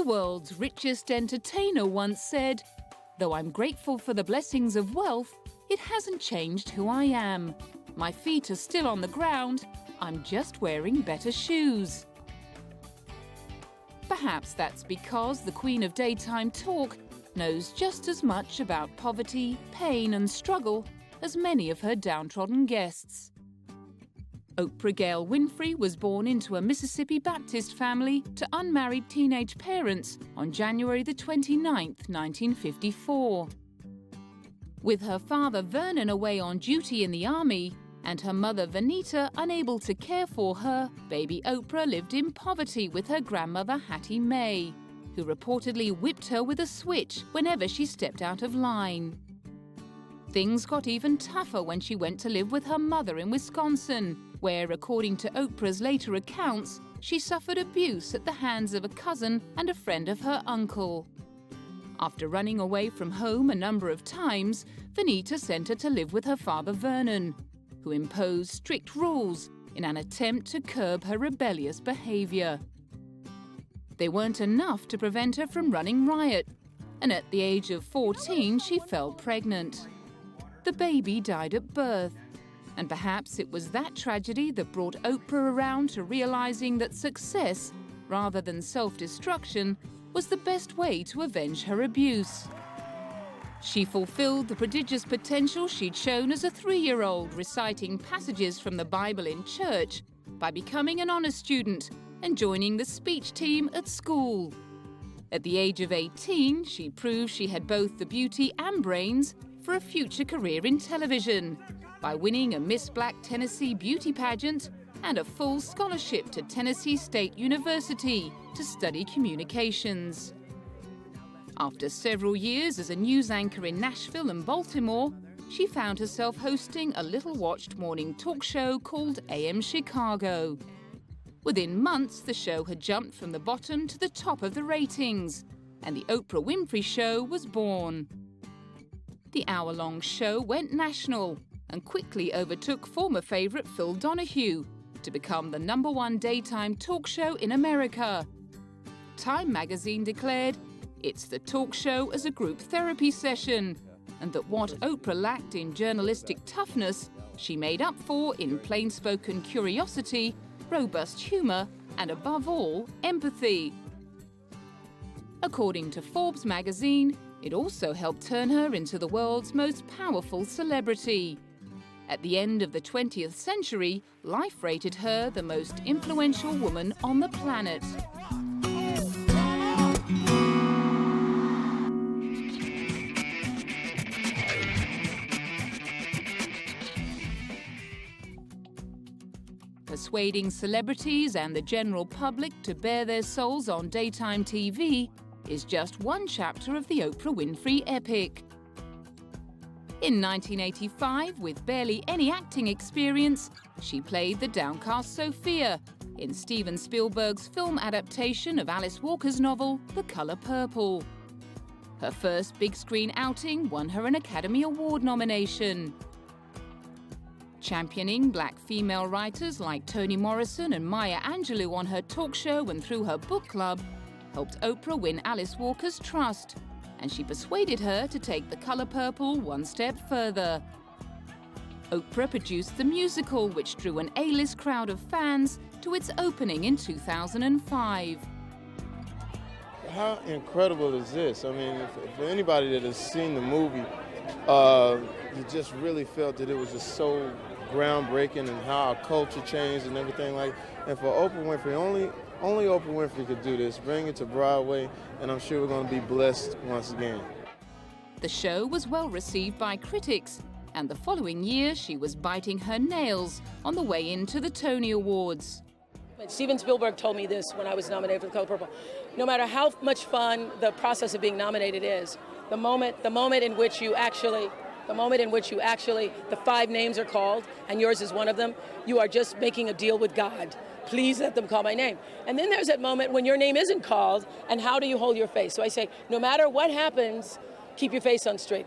The world's richest entertainer once said, "Though I'm grateful for the blessings of wealth, it hasn't changed who I am. My feet are still on the ground, I'm just wearing better shoes." Perhaps that's because the Queen of Daytime Talk knows just as much about poverty, pain and struggle as many of her downtrodden guests. Oprah Gail Winfrey was born into a Mississippi Baptist family to unmarried teenage parents on January the 29th, 1954. With her father Vernon away on duty in the army and her mother Vanita unable to care for her, baby Oprah lived in poverty with her grandmother Hattie Mae, who reportedly whipped her with a switch whenever she stepped out of line. Things got even tougher when she went to live with her mother in Wisconsin, where, according to Oprah's later accounts, she suffered abuse at the hands of a cousin and a friend of her uncle. After running away from home a number of times, Vanita sent her to live with her father Vernon, who imposed strict rules in an attempt to curb her rebellious behavior. They weren't enough to prevent her from running riot, and at the age of 14 she fell pregnant. The baby died at birth, and perhaps it was that tragedy that brought Oprah around to realizing that success, rather than self-destruction, was the best way to avenge her abuse. She fulfilled the prodigious potential she'd shown as a 3-year-old reciting passages from the Bible in church by becoming an honor student and joining the speech team at school. At the age of 18, she proved she had both the beauty and brains for a future career in television by winning a Miss Black Tennessee beauty pageant and a full scholarship to Tennessee State University to study communications. After several years as a news anchor in Nashville and Baltimore, she found herself hosting a little-watched morning talk show called AM Chicago. Within months, the show had jumped from the bottom to the top of the ratings, and the Oprah Winfrey Show was born. The hour-long show went national and quickly overtook former favourite Phil Donahue to become the #1 daytime talk show in America. Time magazine declared, "It's the talk show as a group therapy session," and that what Oprah lacked in journalistic toughness, she made up for in plain-spoken curiosity, robust humour, and above all, empathy. According to Forbes magazine, it also helped turn her into the world's most powerful celebrity. At the end of the 20th century, Life rated her the most influential woman on the planet. Persuading celebrities and the general public to bare their souls on daytime TV is just one chapter of the Oprah Winfrey epic. In 1985, with barely any acting experience, she played the downcast Sophia in Steven Spielberg's film adaptation of Alice Walker's novel, The Color Purple. Her first big-screen outing won her an Academy Award nomination. Championing black female writers like Toni Morrison and Maya Angelou on her talk show and through her book club helped Oprah win Alice Walker's trust, and she persuaded her to take The Color Purple one step further. Oprah produced the musical, which drew an A-list crowd of fans to its opening in 2005. How incredible is this? I mean, for anybody that has seen the movie, you just really felt that it was just so groundbreaking and how our culture changed and everything like. And for Oprah Winfrey, only Oprah Winfrey could do this, bring it to Broadway, and I'm sure we're going to be blessed once again. The show was well received by critics, and the following year she was biting her nails on the way into the Tony Awards. Steven Spielberg told me this when I was nominated for The Color Purple. No matter how much fun the process of being nominated is, the moment in which you actually, the 5 names are called, and yours is one of them, you are just making a deal with God. Please let them call my name. And then there's that moment when your name isn't called, and how do you hold your face? So I say, no matter what happens, keep your face on straight.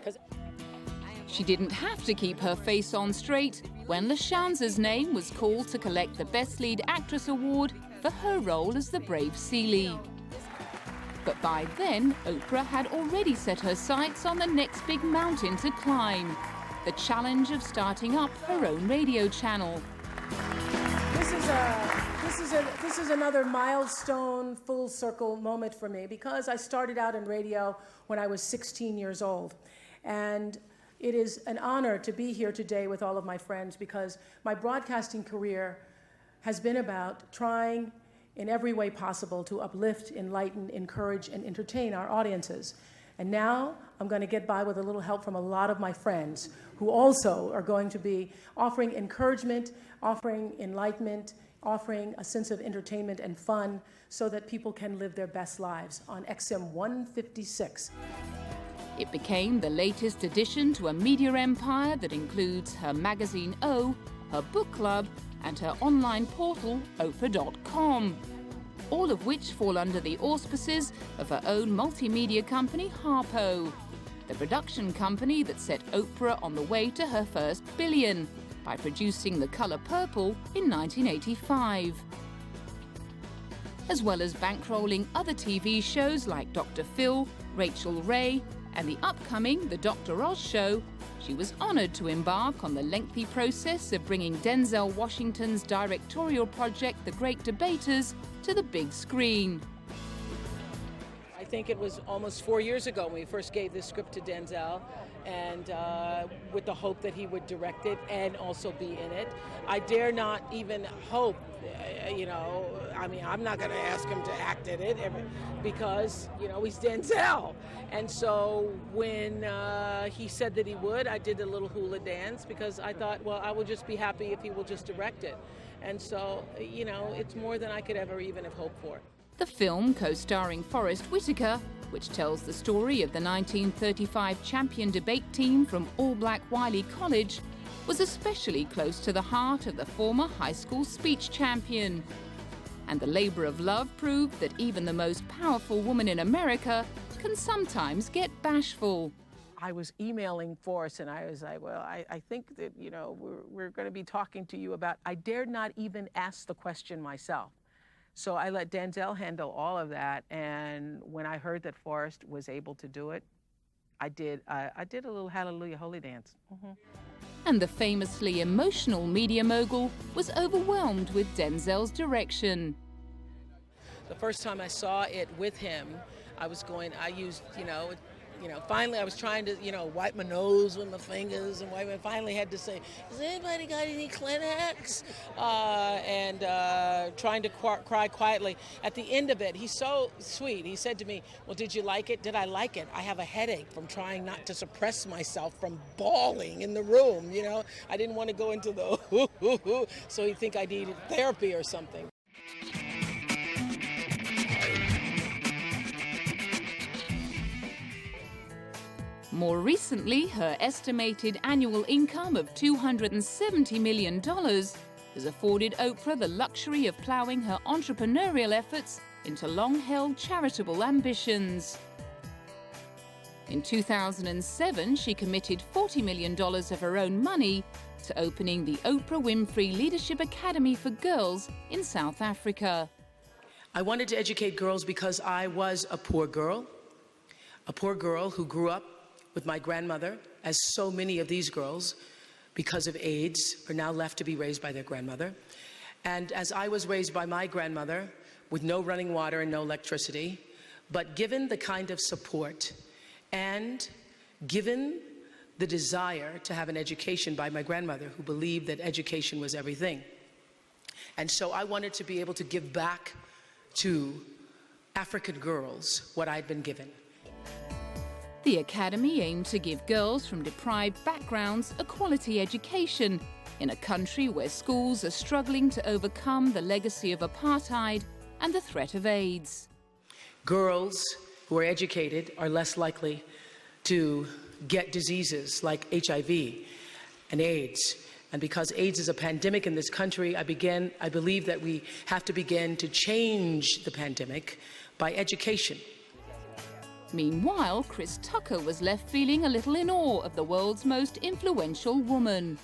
She didn't have to keep her face on straight when LaShanza's name was called to collect the Best Lead Actress Award for her role as the brave Celie. But by then, Oprah had already set her sights on the next big mountain to climb, the challenge of starting up her own radio channel. This is another milestone, full circle moment for me, because I started out in radio when I was 16 years old. And it is an honor to be here today with all of my friends, because my broadcasting career has been about trying in every way possible to uplift, enlighten, encourage, and entertain our audiences. And now I'm going to get by with a little help from a lot of my friends who also are going to be offering encouragement, offering enlightenment, offering a sense of entertainment and fun so that people can live their best lives on XM 156. It became the latest addition to a media empire that includes her magazine O, her book club, and her online portal, Oprah.com, all of which fall under the auspices of her own multimedia company, Harpo, the production company that set Oprah on the way to her first billion by producing The Color Purple in 1985. As well as bankrolling other TV shows like Dr. Phil, Rachel Ray, and the upcoming The Dr. Oz Show, she was honored to embark on the lengthy process of bringing Denzel Washington's directorial project, The Great Debaters, to the big screen. I think it was almost 4 years ago when we first gave this script to Denzel, and with the hope that he would direct it and also be in it. I dare not even hope, I mean, I'm not going to ask him to act in it because, he's Denzel. And so when he said that he would, I did a little hula dance because I thought, well, I will just be happy if he will just direct it. And so, it's more than I could ever even have hoped for. The film, co-starring Forrest Whitaker, which tells the story of the 1935 champion debate team from all-black Wiley College, was especially close to the heart of the former high school speech champion. And the labor of love proved that even the most powerful woman in America can sometimes get bashful. I was emailing Forrest, and I was like, well, I think that, we're going to be talking to you about, I dared not even ask the question myself. So I let Denzel handle all of that, and when I heard that Forrest was able to do it, I did a little hallelujah holy dance. Mm-hmm. And the famously emotional media mogul was overwhelmed with Denzel's direction. The first time I saw it with him, I used, finally I was trying to, wipe my nose with my fingers and finally had to say, has anybody got any Kleenex? And trying to cry quietly. At the end of it, he's so sweet. He said to me, well, did you like it? Did I like it? I have a headache from trying not to suppress myself from bawling in the room, I didn't want to go into the so he'd think I needed therapy or something. More recently, her estimated annual income of $270 million has afforded Oprah the luxury of ploughing her entrepreneurial efforts into long-held charitable ambitions. In 2007, she committed $40 million of her own money to opening the Oprah Winfrey Leadership Academy for Girls in South Africa. I wanted to educate girls because I was a poor girl who grew up with my grandmother, as so many of these girls, because of AIDS, are now left to be raised by their grandmother. And as I was raised by my grandmother, with no running water and no electricity, but given the kind of support and given the desire to have an education by my grandmother, who believed that education was everything. And so I wanted to be able to give back to African girls what I'd been given. The Academy aimed to give girls from deprived backgrounds a quality education in a country where schools are struggling to overcome the legacy of apartheid and the threat of AIDS. Girls who are educated are less likely to get diseases like HIV and AIDS. And because AIDS is a pandemic in this country, I believe that we have to begin to change the pandemic by education. Meanwhile, Chris Tucker was left feeling a little in awe of the world's most influential woman.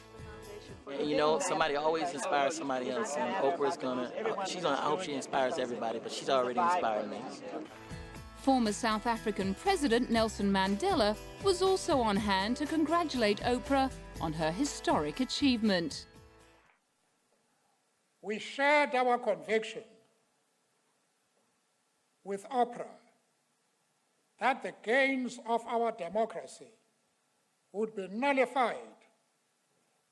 Somebody always inspires somebody else, and Oprah's I hope she inspires everybody, but she's already inspired me. Former South African President Nelson Mandela was also on hand to congratulate Oprah on her historic achievement. We shared our conviction with Oprah that the gains of our democracy would be nullified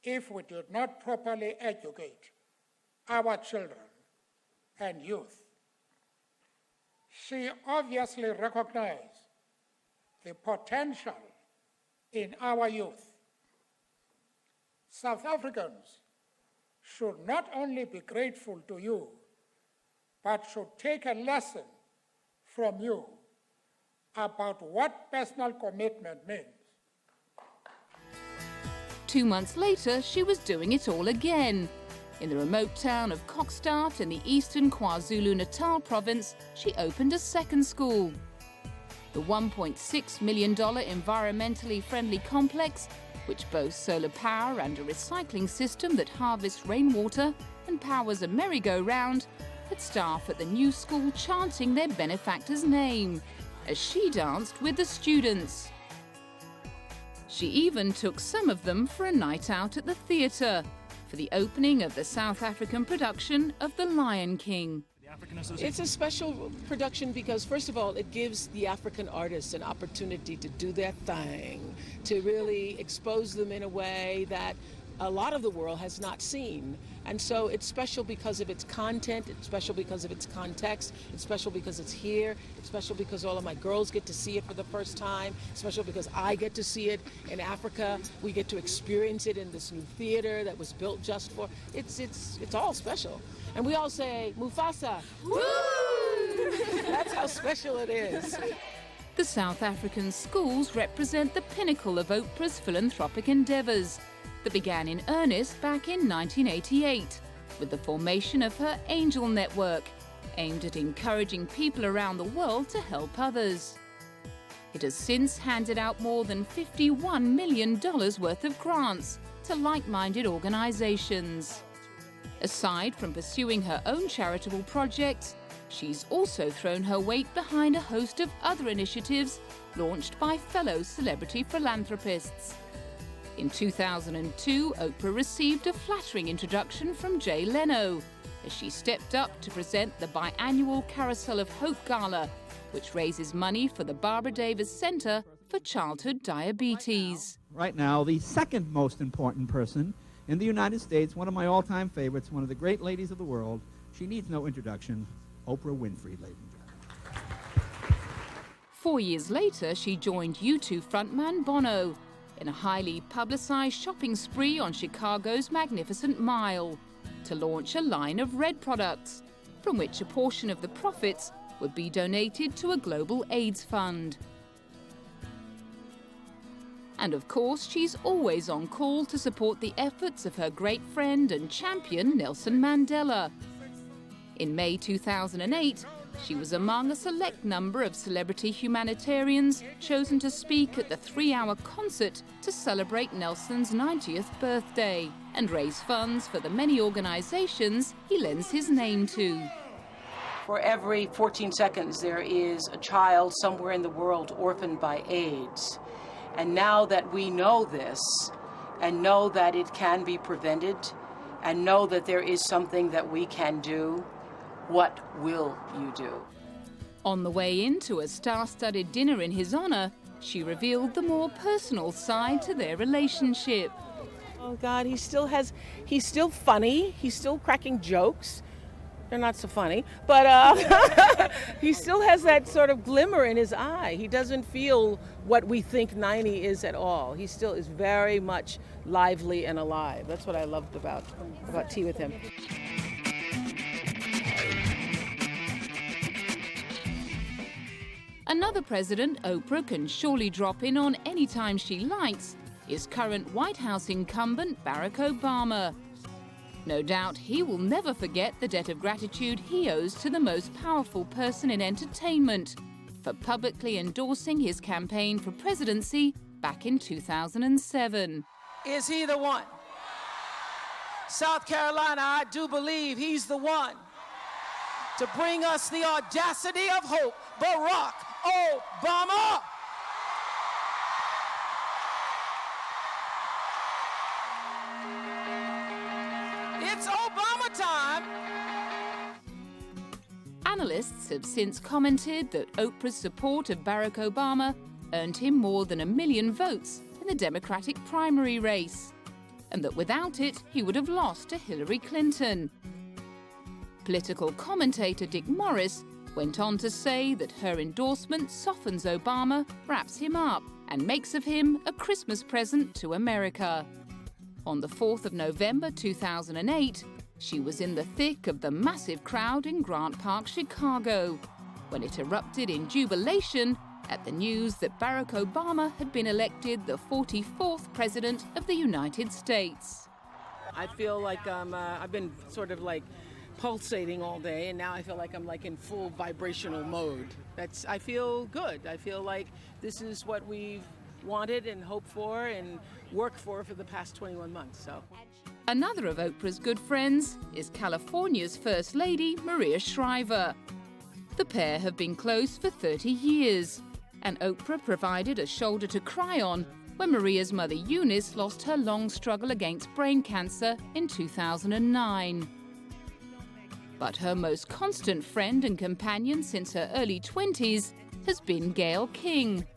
if we did not properly educate our children and youth. She obviously recognized the potential in our youth. South Africans should not only be grateful to you, but should take a lesson from you about what personal commitment means. 2 months later, she was doing it all again. In the remote town of Kokstad in the eastern KwaZulu-Natal province, she opened a second school. The $1.6 million environmentally friendly complex, which boasts solar power and a recycling system that harvests rainwater and powers a merry-go-round, had staff at the new school chanting their benefactor's name as she danced with the students. She even took some of them for a night out at the theatre for the opening of the South African production of The Lion King. It's a special production because, first of all, it gives the African artists an opportunity to do their thing, to really expose them in a way that a lot of the world has not seen. And so it's special because of its content, it's special because of its context, it's special because it's here, it's special because all of my girls get to see it for the first time, it's special because I get to see it in Africa, we get to experience it in this new theater that was built just for, it's all special. And we all say, Mufasa, woo! That's how special it is. The South African schools represent the pinnacle of Oprah's philanthropic endeavours that began in earnest back in 1988 with the formation of her Angel Network, aimed at encouraging people around the world to help others. It has since handed out more than $51 million worth of grants to like-minded organisations. Aside from pursuing her own charitable projects, she's also thrown her weight behind a host of other initiatives launched by fellow celebrity philanthropists. In 2002, Oprah received a flattering introduction from Jay Leno as she stepped up to present the biannual Carousel of Hope Gala, which raises money for the Barbara Davis Center for Childhood Diabetes. Right now, the second most important person in the United States, one of my all-time favorites, one of the great ladies of the world. She needs no introduction, Oprah Winfrey, ladies and gentlemen. 4 years later, she joined U2 frontman Bono in a highly publicized shopping spree on Chicago's Magnificent Mile to launch a line of Red products, from which a portion of the profits would be donated to a global AIDS fund. And of course, she's always on call to support the efforts of her great friend and champion Nelson Mandela. In May 2008, she was among a select number of celebrity humanitarians chosen to speak at the 3-hour concert to celebrate Nelson's 90th birthday and raise funds for the many organizations he lends his name to. For every 14 seconds, there is a child somewhere in the world orphaned by AIDS. And now that we know this, and know that it can be prevented, and know that there is something that we can do, what will you do? On the way into a star-studded dinner in his honor, she revealed the more personal side to their relationship. Oh God, he's still funny, he's still cracking jokes. They're not so funny, but he still has that sort of glimmer in his eye. He doesn't feel what we think 90 is at all. He still is very much lively and alive. That's what I loved about tea with him. Another president Oprah can surely drop in on any time she likes is current White House incumbent Barack Obama. No doubt he will never forget the debt of gratitude he owes to the most powerful person in entertainment for publicly endorsing his campaign for presidency back in 2007. Is he the one? South Carolina, I do believe he's the one to bring us the audacity of hope, Barack Obama! It's Obama time! Analysts have since commented that Oprah's support of Barack Obama earned him more than 1 million votes in the Democratic primary race, and that without it, he would have lost to Hillary Clinton. Political commentator Dick Morris went on to say that her endorsement softens Obama, wraps him up, and makes of him a Christmas present to America. On the 4th of November 2008, she was in the thick of the massive crowd in Grant Park, Chicago, when it erupted in jubilation at the news that Barack Obama had been elected the 44th President of the United States. I feel like I've been sort of like pulsating all day, and now I feel like I'm like in full vibrational mode. I feel good. I feel like this is what we've wanted and hoped for and worked for the past 21 months. So. Another of Oprah's good friends is California's First Lady, Maria Shriver. The pair have been close for 30 years, and Oprah provided a shoulder to cry on when Maria's mother Eunice lost her long struggle against brain cancer in 2009. But her most constant friend and companion since her early 20s has been Gayle King.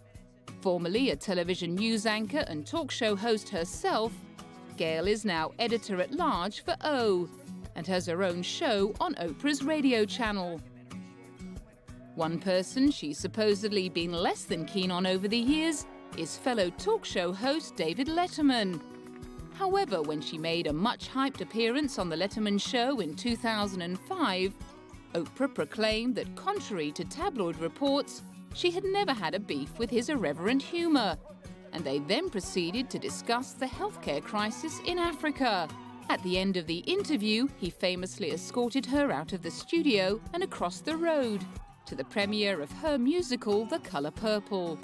Formerly a television news anchor and talk show host herself, Gayle is now editor-at-large for O and has her own show on Oprah's radio channel. One person she's supposedly been less than keen on over the years is fellow talk show host David Letterman. However, when she made a much-hyped appearance on The Letterman Show in 2005, Oprah proclaimed that contrary to tabloid reports, she had never had a beef with his irreverent humour, and they then proceeded to discuss the healthcare crisis in Africa. At the end of the interview, he famously escorted her out of the studio and across the road to the premiere of her musical The Colour Purple.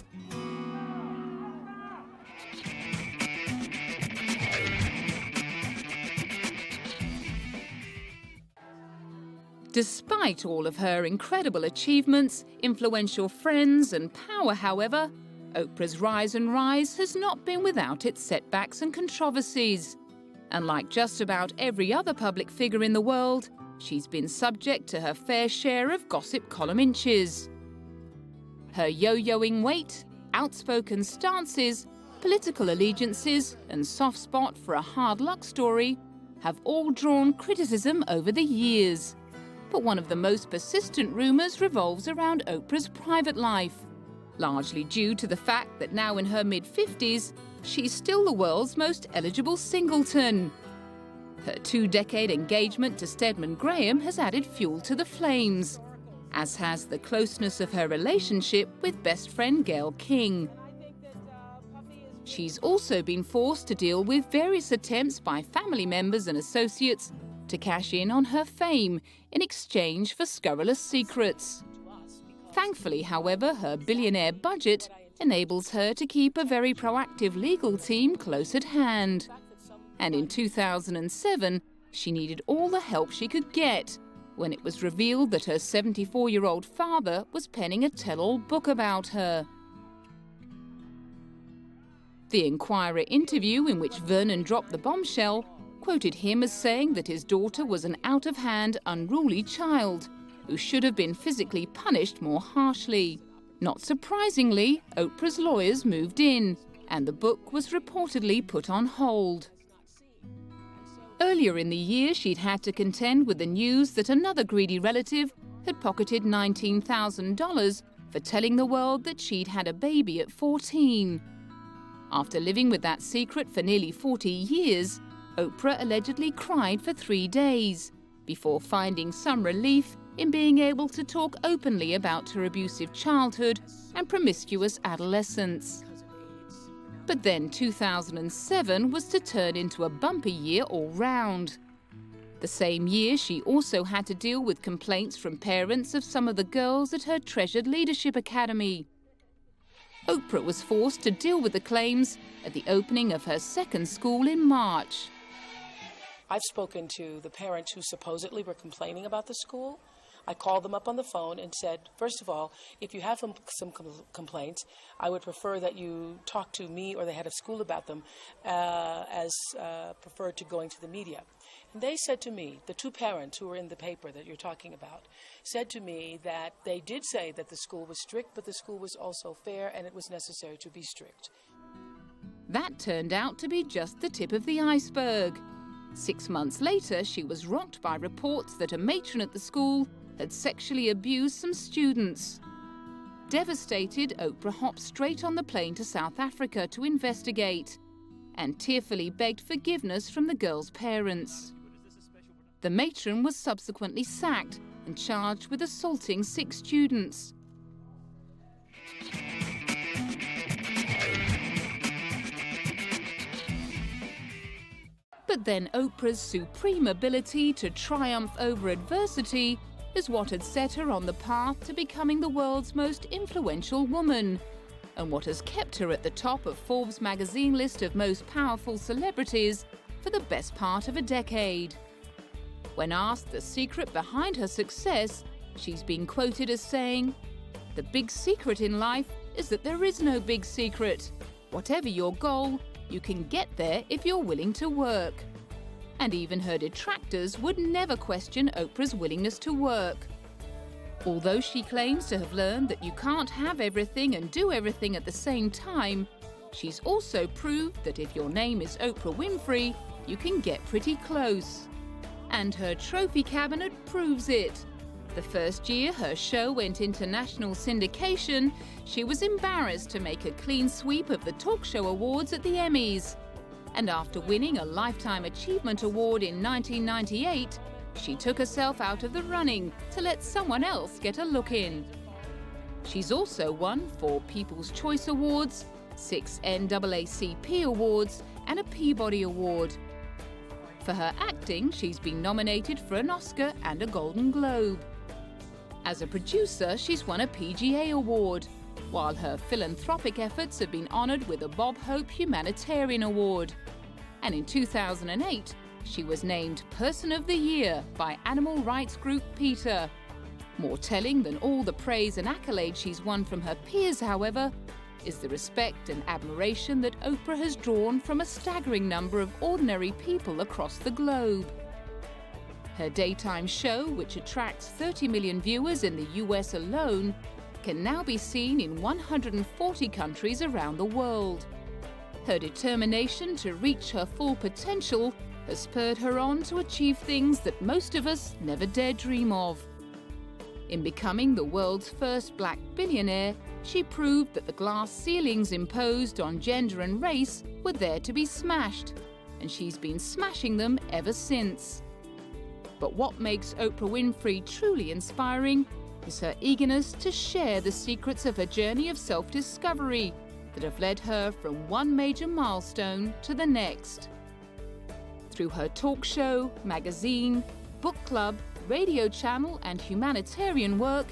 Despite all of her incredible achievements, influential friends and power, however, Oprah's rise has not been without its setbacks and controversies. And like just about every other public figure in the world, she's been subject to her fair share of gossip column inches. Her yo-yoing weight, outspoken stances, political allegiances, and soft spot for a hard luck story have all drawn criticism over the years. But one of the most persistent rumours revolves around Oprah's private life, largely due to the fact that now in her mid-50s, she's still the world's most eligible singleton. Her 2-decade engagement to Stedman Graham has added fuel to the flames, as has the closeness of her relationship with best friend Gayle King. She's also been forced to deal with various attempts by family members and associates to cash in on her fame in exchange for scurrilous secrets. Thankfully, however, her billionaire budget enables her to keep a very proactive legal team close at hand. And in 2007, she needed all the help she could get when it was revealed that her 74-year-old father was penning a tell-all book about her. The Inquirer interview in which Vernon dropped the bombshell quoted him as saying that his daughter was an out-of-hand, unruly child who should have been physically punished more harshly. Not surprisingly, Oprah's lawyers moved in, and the book was reportedly put on hold. Earlier in the year, she'd had to contend with the news that another greedy relative had pocketed $19,000 for telling the world that she'd had a baby at 14. After living with that secret for nearly 40 years, Oprah allegedly cried for 3 days before finding some relief in being able to talk openly about her abusive childhood and promiscuous adolescence. But then 2007 was to turn into a bumpy year all round. The same year, she also had to deal with complaints from parents of some of the girls at her treasured leadership academy. Oprah was forced to deal with the claims at the opening of her second school in March. I've spoken to the parents who supposedly were complaining about the school. I called them up on the phone and said, first of all, if you have some complaints, I would prefer that you talk to me or the head of school about them as preferred to going to the media. And they said to me, the two parents who were in the paper that you're talking about, said to me that they did say that the school was strict, but the school was also fair and it was necessary to be strict. That turned out to be just the tip of the iceberg. 6 months later, she was rocked by reports that a matron at the school had sexually abused some students. Devastated, Oprah hopped straight on the plane to South Africa to investigate and tearfully begged forgiveness from the girls' parents. The matron was subsequently sacked and charged with assaulting 6 students. But then Oprah's supreme ability to triumph over adversity is what had set her on the path to becoming the world's most influential woman, and what has kept her at the top of Forbes magazine list of most powerful celebrities for the best part of a decade. When asked the secret behind her success, she's been quoted as saying, "The big secret in life is that there is no big secret. Whatever your goal, you can get there if you're willing to work." And even her detractors would never question Oprah's willingness to work. Although she claims to have learned that you can't have everything and do everything at the same time, she's also proved that if your name is Oprah Winfrey, you can get pretty close. And her trophy cabinet proves it. The first year her show went into national syndication, she was embarrassed to make a clean sweep of the talk show awards at the Emmys. And after winning a Lifetime Achievement Award in 1998, she took herself out of the running to let someone else get a look in. She's also won 4 People's Choice Awards, 6 NAACP Awards, and a Peabody Award. For her acting, she's been nominated for an Oscar and a Golden Globe. As a producer, she's won a PGA Award, while her philanthropic efforts have been honored with a Bob Hope Humanitarian Award. And in 2008, she was named Person of the Year by animal rights group PETA. More telling than all the praise and accolades she's won from her peers, however, is the respect and admiration that Oprah has drawn from a staggering number of ordinary people across the globe. Her daytime show, which attracts 30 million viewers in the US alone, can now be seen in 140 countries around the world. Her determination to reach her full potential has spurred her on to achieve things that most of us never dare dream of. In becoming the world's first black billionaire, she proved that the glass ceilings imposed on gender and race were there to be smashed, and she's been smashing them ever since. But what makes Oprah Winfrey truly inspiring is her eagerness to share the secrets of her journey of self-discovery that have led her from one major milestone to the next. Through her talk show, magazine, book club, radio channel, and humanitarian work,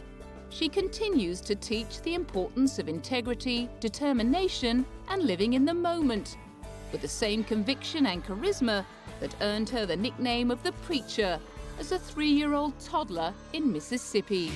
she continues to teach the importance of integrity, determination, and living in the moment, with the same conviction and charisma that earned her the nickname of the Preacher as a 3-year-old toddler in Mississippi.